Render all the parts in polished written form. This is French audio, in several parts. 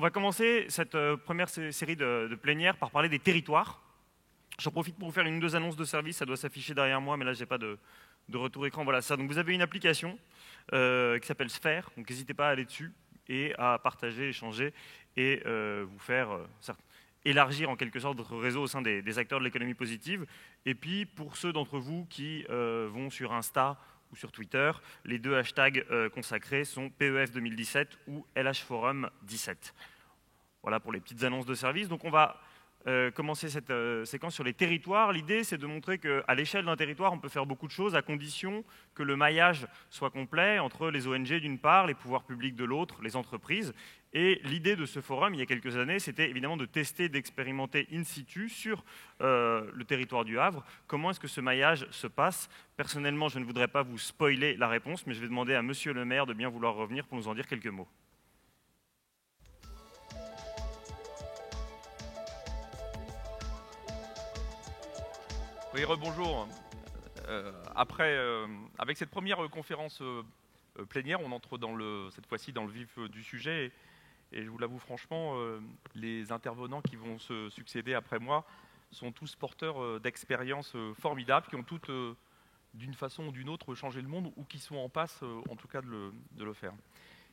va commencer cette première série de plénières par parler des territoires. J'en profite pour vous faire une ou deux annonces de service, ça doit s'afficher derrière moi, mais là, je n'ai pas de retour écran. Voilà ça. Donc, vous avez une application qui s'appelle Sphère, donc n'hésitez pas à aller dessus et à partager, échanger et vous faire élargir en quelque sorte votre réseau au sein des acteurs de l'économie positive. Et puis, pour ceux d'entre vous qui vont sur Insta ou sur Twitter, les deux hashtags consacrés sont PEF 2017 ou LH Forum 17. Voilà pour les petites annonces de service. Donc on va commencer cette séquence sur les territoires. L'idée, c'est de montrer qu'à l'échelle d'un territoire, on peut faire beaucoup de choses à condition que le maillage soit complet entre les ONG d'une part, les pouvoirs publics de l'autre, les entreprises. Et l'idée de ce forum, il y a quelques années, c'était évidemment de tester, d'expérimenter in situ sur le territoire du Havre. Comment est-ce que ce maillage se passe? Personnellement, je ne voudrais pas vous spoiler la réponse, mais je vais demander à Monsieur le maire de bien vouloir revenir pour nous en dire quelques mots. Oui, rebonjour. Avec cette première conférence plénière, on entre cette fois-ci dans le vif du sujet. Et je vous l'avoue franchement, les intervenants qui vont se succéder après moi sont tous porteurs d'expériences formidables, qui ont toutes, d'une façon ou d'une autre, changé le monde, ou qui sont en passe, en tout cas, de le faire.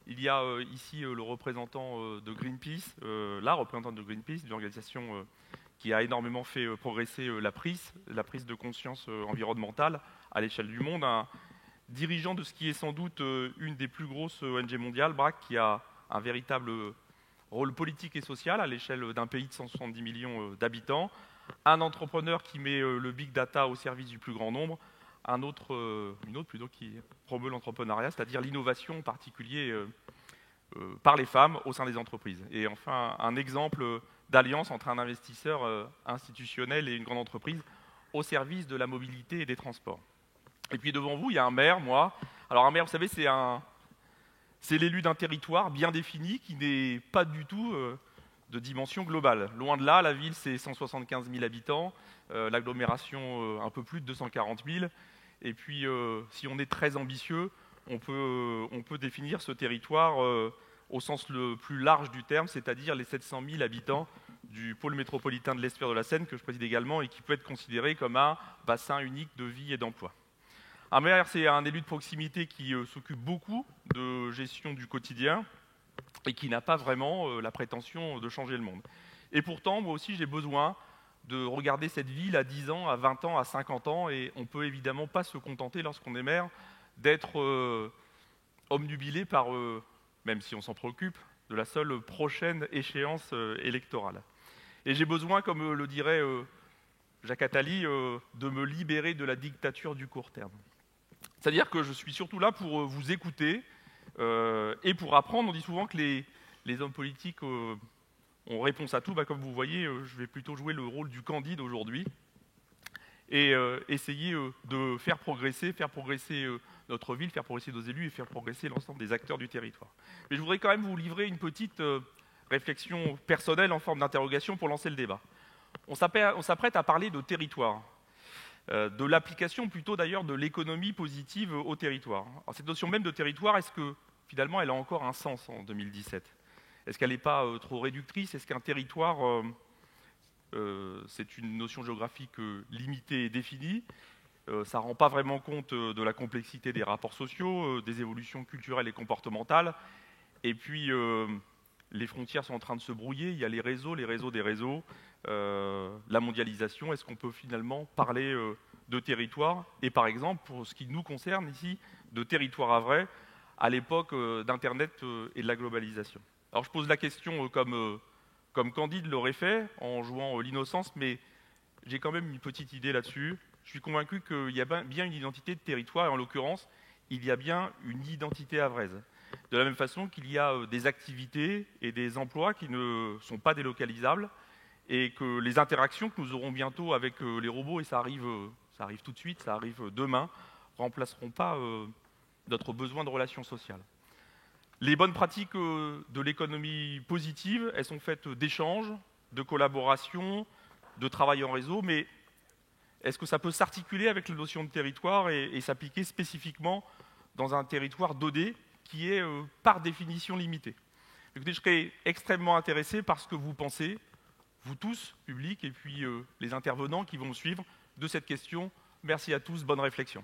Il y a ici le représentant de Greenpeace, la représentante de Greenpeace, d'une organisation qui a énormément fait progresser la prise de conscience environnementale à l'échelle du monde. Un dirigeant de ce qui est sans doute une des plus grosses ONG mondiales, BRAC, qui a un véritable rôle politique et social à l'échelle d'un pays de 170 millions d'habitants. Un entrepreneur qui met le big data au service du plus grand nombre. Une autre plutôt qui promeut l'entrepreneuriat, c'est-à-dire l'innovation en particulier par les femmes au sein des entreprises. Et enfin, un exemple d'alliance entre un investisseur institutionnel et une grande entreprise au service de la mobilité et des transports. Et puis devant vous, il y a un maire, moi. Alors un maire, vous savez, c'est l'élu d'un territoire bien défini qui n'est pas du tout de dimension globale. Loin de là, la ville, c'est 175 000 habitants, l'agglomération, un peu plus de 240 000. Et puis, si on est très ambitieux, on peut définir ce territoire au sens le plus large du terme, c'est-à-dire les 700 000 habitants du pôle métropolitain de l'Estuaire de la Seine, que je préside également, et qui peut être considéré comme un bassin unique de vie et d'emploi. Un maire, c'est un élu de proximité qui s'occupe beaucoup de gestion du quotidien et qui n'a pas vraiment la prétention de changer le monde. Et pourtant, moi aussi, j'ai besoin de regarder cette ville à 10 ans, à 20 ans, à 50 ans, et on ne peut évidemment pas se contenter, lorsqu'on est maire, d'être obnubilé par, même si on s'en préoccupe, de la seule prochaine échéance électorale. Et j'ai besoin, comme le dirait Jacques Attali, de me libérer de la dictature du court terme. C'est-à-dire que je suis surtout là pour vous écouter et pour apprendre. On dit souvent que les hommes politiques ont réponse à tout. Comme vous voyez, je vais plutôt jouer le rôle du Candide aujourd'hui et essayer de faire progresser notre ville, faire progresser nos élus et faire progresser l'ensemble des acteurs du territoire. Mais je voudrais quand même vous livrer une petite réflexion personnelle en forme d'interrogation pour lancer le débat. On s'apprête à parler de territoire, de l'application plutôt d'ailleurs de l'économie positive au territoire. Alors, cette notion même de territoire, est-ce que finalement elle a encore un sens en 2017 ? Est-ce qu'elle n'est pas trop réductrice ? Est-ce qu'un territoire, c'est une notion géographique limitée et définie ? Ça ne rend pas vraiment compte de la complexité des rapports sociaux, des évolutions culturelles et comportementales. Et puis, les frontières sont en train de se brouiller. Il y a les réseaux des réseaux, la mondialisation. Est-ce qu'on peut finalement parler de territoire ? Et par exemple, pour ce qui nous concerne ici, de territoire à vrai, à l'époque d'Internet et de la globalisation. Alors je pose la question comme Candide l'aurait fait, en jouant l'innocence, mais j'ai quand même une petite idée là-dessus. Je suis convaincu qu'il y a bien une identité de territoire, et en l'occurrence, il y a bien une identité havraise. De la même façon qu'il y a des activités et des emplois qui ne sont pas délocalisables, et que les interactions que nous aurons bientôt avec les robots, et ça arrive tout de suite, ça arrive demain, remplaceront pas notre besoin de relations sociales. Les bonnes pratiques de l'économie positive, elles sont faites d'échanges, de collaboration, de travail en réseau, mais est-ce que ça peut s'articuler avec la notion de territoire et s'appliquer spécifiquement dans un territoire donné qui est par définition limité ? Écoutez, je serais extrêmement intéressé par ce que vous pensez, vous tous, public, et puis les intervenants qui vont suivre de cette question. Merci à tous, bonne réflexion.